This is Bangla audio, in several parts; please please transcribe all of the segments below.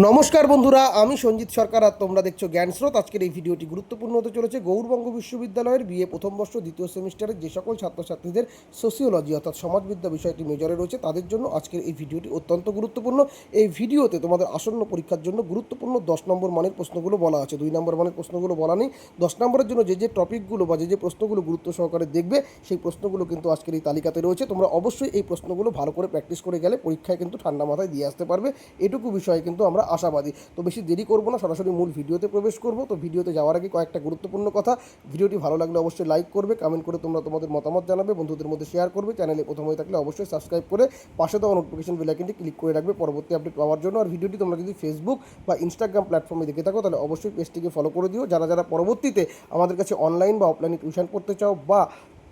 নমস্কার বন্ধুরা, আমি সঞ্জিত সরকার আর তোমরা দেখছো জ্ঞান স্রোত। আজকের এই ভিডিওটি গুরুত্বপূর্ণ হতে চলেছে। গৌড়বঙ্গ বিশ্ববিদ্যালয়ের বিএ প্রথম বর্ষ দ্বিতীয় সেমিস্টারের যে সকল ছাত্রছাত্রীদের সোসিওলজি অর্থাৎ সমাজবিদ্যা বিষয়টি মেজরে রয়েছে তাদের জন্য আজকের এই ভিডিওটি অত্যন্ত গুরুত্বপূর্ণ। এই ভিডিওতে তোমাদের আসন্ন পরীক্ষার জন্য গুরুত্বপূর্ণ 10 নম্বর মানের প্রশ্নগুলো বলা আছে, 2 নম্বর মানের প্রশ্নগুলো বলা নেই। 10 নম্বরের জন্য যে টপিকগুলো বা যে প্রশ্নগুলো গুরুত্ব সহকারে দেখবে সেই প্রশ্নগুলো কিন্তু আজকের এই তালিকাতে রয়েছে। তোমরা অবশ্যই এই প্রশ্নগুলো ভালো করে প্র্যাকটিস করে গেলে পরীক্ষায় কিন্তু ঠান্ডা মাথায় দিয়ে আসতে পারবে, এটুকু বিষয়ে কিন্তু আমরা আশাবাদী। তো বেশি দেরি করবো না, সরাসরি মূল ভিডিওতে প্রবেশ করব। তো ভিডিওতে যাওয়ার আগে কয়েকটা গুরুত্বপূর্ণ কথা। ভিডিওটি ভালো লাগলে অবশ্যই লাইক করবে, কমেন্ট করে তোমরা তোমাদের মতামত জানাবে, বন্ধুদের মধ্যে শেয়ার করবে। চ্যানেলে প্রথম হয়ে থাকলে অবশ্যই সাবস্ক্রাইব করে পাশে দেওয়া নোটিফিকেশন বেল আইকনটি ক্লিক করে রাখবে পরবর্তী আপডেট পাওয়ার জন্য। আর ভিডিওটি তোমরা যদি ফেসবুক বা ইনস্টাগ্রাম প্ল্যাটফর্মে দেখে থাকো তাহলে অবশ্যই পেজটিকে ফলো করে দিও। যারা যারা পরবর্তীতে আমাদের কাছে অনলাইন বা অফলাইনে টিউশন করতে চাও বা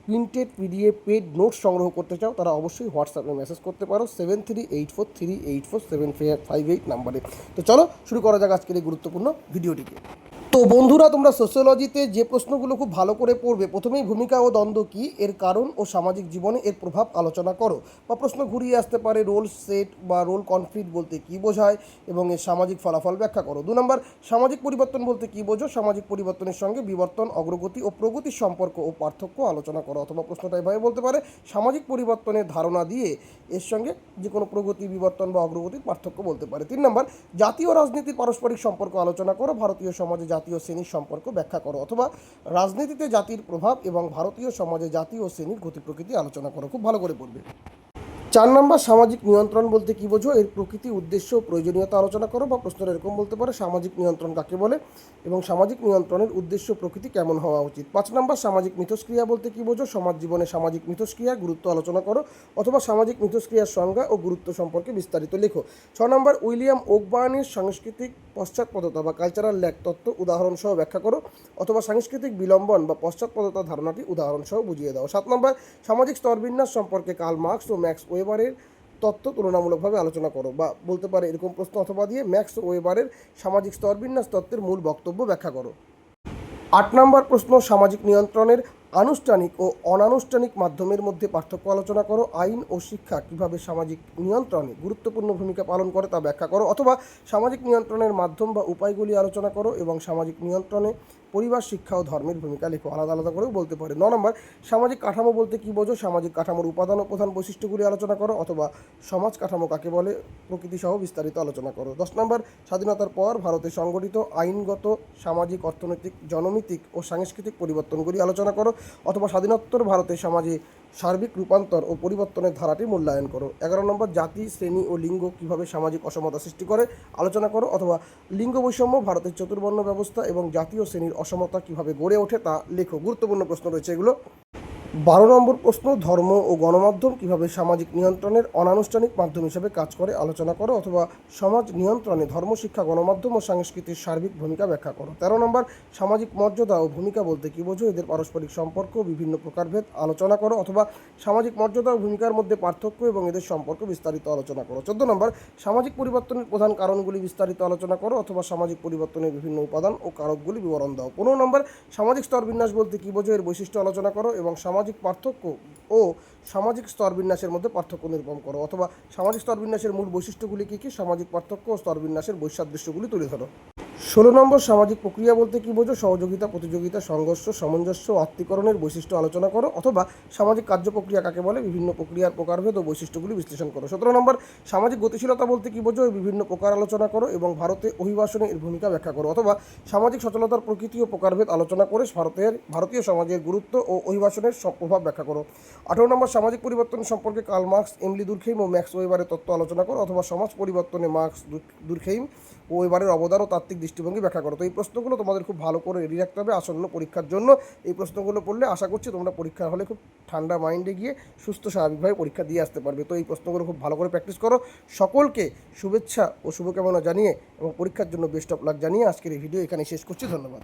প্রিন্টেড পিডিএফ পেড নোটস সংগ্রহ করতে চাও তারা অবশ্যই হোয়াটসঅ্যাপে মেসেজ করতে পারো 7384384758 নাম্বারে। তো চলো শুরু করা যাক আজকের এই গুরুত্বপূর্ণ ভিডিওটিকে। তো বন্ধুরা, তোমরা সোশ্যোলজিতে যে প্রশ্নগুলো খুব ভালো করে পড়বে, প্রথমেই ভূমিকা ও দ্বন্দ্ব কী, এর কারণ ও সামাজিক জীবনে এর প্রভাব আলোচনা করো। বা প্রশ্ন ঘুরিয়ে আসতে পারে রোল সেট বা রোল কনফ্লিক্ট বলতে কী বোঝায় এবং এর সামাজিক ফলাফল ব্যাখ্যা করো। 2 নম্বর, সামাজিক পরিবর্তন বলতে কী বোঝো, সামাজিক পরিবর্তনের সঙ্গে বিবর্তন, অগ্রগতি ও প্রগতির সম্পর্ক ও পার্থক্য আলোচনা করো। অথবা প্রশ্নটা এভাবে বলতে পারে, সামাজিক পরিবর্তনের ধারণা দিয়ে এর সঙ্গে যে কোনো প্রগতি, বিবর্তন বা অগ্রগতির পার্থক্য বলতে পারে। 3 নম্বর, জাতীয় রাজনীতির পারস্পরিক সম্পর্ক আলোচনা করো, ভারতীয় সমাজে জাতীয় শ্রেণীর সম্পর্ক ব্যাখ্যা করো। অথবা রাজনীতিতে জাতির প্রভাব এবং ভারতীয় সমাজে জাতি ও শ্রেণীর গতি প্রকৃতি আলোচনা করো। খুব ভালো করে পড়বে। 4 নম্বর, সামাজিক নিয়ন্ত্রণ বলতে কী বোঝো, এর প্রকৃতি, উদ্দেশ্য ও প্রয়োজনীয়তা আলোচনা করো। বা প্রশ্নটা এরকম বলতে পারে, সামাজিক নিয়ন্ত্রণ কাকে বলে এবং সামাজিক নিয়ন্ত্রণের উদ্দেশ্য প্রকৃতি কেমন হওয়া উচিত। 5 নম্বর, সামাজিক মিথস্ক্রিয়া বলতে কী বোঝো, সমাজ জীবনে সামাজিক মিথস্ক্রিয়ার গুরুত্ব আলোচনা করো। অথবা সামাজিক মিথস্ক্রিয়ার সংজ্ঞা ও গুরুত্ব সম্পর্কে বিস্তারিত লেখো। 6 নম্বর, উইলিয়াম ওকবার্নের সাংস্কৃতিক পশ্চাৎপদতা বা কালচারাল ল্যাগ তত্ত্ব উদাহরণসহ ব্যাখ্যা করো। অথবা সাংস্কৃতিক বিলম্বন বা পশ্চাৎপদতা ধারণাটি উদাহরণসহ বুঝিয়ে দাও। 7 নম্বর, সামাজিক স্তরবিন্যাস সম্পর্কে কার্ল মার্কস ও ম্যাক্স ওয়েবারের তত্ত্ব তুলনামূলকভাবে আলোচনা করো। বা বলতে পারে এরকম প্রশ্ন অথবা দিয়ে, ম্যাক্স ওয়েবারের সামাজিক স্তরবিন্যাস তত্ত্বের মূল বক্তব্য ব্যাখ্যা করো। 8 নম্বর প্রশ্ন, সামাজিক নিয়ন্ত্রণের আনুষ্ঠানিক ও অনানুষ্ঠানিক মাধ্যমের মধ্যে পার্থক্য আলোচনা করো। আইন ও শিক্ষা কীভাবে সামাজিক নিয়ন্ত্রণে গুরুত্বপূর্ণ ভূমিকা পালন করে তা ব্যাখ্যা করো। অথবা সামাজিক নিয়ন্ত্রণের মাধ্যম বা উপায়গুলি আলোচনা করো এবং সামাজিক নিয়ন্ত্রণে পরিবার, শিক্ষা ও ধর্মের ভূমিকা লেখো। আলাদা আলাদা করেও বলতে পারে। 9 নম্বর, সামাজিক কাঠামো বলতে কী বোঝো, সামাজিক কাঠামোর উপাদান ও প্রধান বৈশিষ্ট্যগুলি আলোচনা করো। অথবা সমাজ কাঠামো কাকে বলে প্রকৃতি সহ বিস্তারিত আলোচনা করো। 10 নম্বর, স্বাধীনতার পর ভারতে সংঘটিত আইনগত, সামাজিক, অর্থনৈতিক, জনমিতিক ও সাংস্কৃতিক পরিবর্তনগুলি আলোচনা করো। অথবা স্বাধীনোত্তর ভারতের সমাজে সার্বিক রূপান্তর ও পরিবর্তনের ধারাটি মূল্যায়ন করো। 11 নম্বর, জাতি, শ্রেণী ও লিঙ্গ কীভাবে সামাজিক অসমতা সৃষ্টি করে আলোচনা করো। অথবা লিঙ্গ বৈষম্য, ভারতের চতুর্বর্ণ ব্যবস্থা এবং জাতীয় শ্রেণীর অসমতা কীভাবে গড়ে ওঠে তা লেখো। গুরুত্বপূর্ণ প্রশ্ন রয়েছে এগুলো। 12 নম্বর প্রশ্ন, ধর্ম ও গণমাধ্যম কীভাবে সামাজিক নিয়ন্ত্রণের অনানুষ্ঠানিক মাধ্যম হিসেবে কাজ করে আলোচনা করো। অথবা সমাজ নিয়ন্ত্রণে ধর্ম, শিক্ষা, গণমাধ্যম ও সংস্কৃতির সার্বিক ভূমিকা ব্যাখ্যা করো। 13 নম্বর, সামাজিক মর্যাদা ও ভূমিকা বলতে কী বোঝো, এদের পারস্পরিক সম্পর্ক, বিভিন্ন প্রকারভেদ আলোচনা করো। অথবা সামাজিক মর্যাদা ও ভূমিকার মধ্যে পার্থক্য এবং এদের সম্পর্ক বিস্তারিত আলোচনা করো। 14 নম্বর, সামাজিক পরিবর্তনের প্রধান কারণগুলি বিস্তারিত আলোচনা করো। অথবা সামাজিক পরিবর্তনের বিভিন্ন উপাদান ও কারকগুলি বিবরণ দাও। 15 নম্বর, সামাজিক স্তরবিন্যাস বলতে কী বোঝো, এর বৈশিষ্ট্য আলোচনা করো এবং সামাজিক পার্থক্য ও সামাজিক স্তরবিন্যাসের মধ্যে পার্থক্য নিরূপণ করো। অথবা সামাজিক স্তরবিন্যাসের মূল বৈশিষ্ট্যগুলি কী কী, সামাজিক পার্থক্য ও স্তরবিন্যাসের বৈসাদৃশ্যগুলি তুলে ধরো। 16 নম্বর, সামাজিক প্রক্রিয়া বলতে কী বোঝো, সহযোগিতা, প্রতিযোগিতা, সংঘর্ষ, সামঞ্জস্য ও আত্মীকরণের বৈশিষ্ট্য আলোচনা করো। অথবা সামাজিক কার্যপ্রক্রিয়া কাকে বলে, বিভিন্ন প্রক্রিয়ার প্রকারভেদ ও বৈশিষ্ট্যগুলি বিশ্লেষণ করো। 17 নম্বর, সামাজিক গতিশীলতা বলতে কী বোঝো, এর বিভিন্ন প্রকার আলোচনা করো এবং ভারতে অভিবাসনে এর ভূমিকা ব্যাখ্যা করো। অথবা সামাজিক সচলতার প্রকৃতি ও প্রকারভেদ আলোচনা করে ভারতীয় সমাজের গুরুত্ব ও অভিবাসনের সব প্রভাব ব্যাখ্যা করো। 18 নম্বর, সামাজিক পরিবর্তন সম্পর্কে কার্ল মার্কস, এমিলি দুর্খেইম ও ম্যাক্স ওয়েবারের তত্ত্ব আলোচনা করো। অথবা সমাজ পরিবর্তনে মার্কস, দুর্খেইম ও ওয়েবারের অবদান ও তাত্ত্বিক দৃষ্টিভঙ্গি ব্যাখ্যা করো। তো এই প্রশ্নগুলো তোমাদের খুব ভালো করে রেডি রাখতে হবে আসন্ন পরীক্ষার জন্য। এই প্রশ্নগুলো পড়লে আশা করছি তোমরা পরীক্ষার হলে খুব ঠান্ডা মাইন্ডে গিয়ে সুস্থ স্বাভাবিকভাবে পরীক্ষা দিয়ে আসতে পারবে। তো এই প্রশ্নগুলো খুব ভালো করে প্র্যাকটিস করো। সকলকে শুভেচ্ছা ও শুভকামনা জানিয়ে এবং পরীক্ষার জন্য বেস্ট অফ লাক জানিয়ে আজকের এই ভিডিও এখানে শেষ করছি। ধন্যবাদ।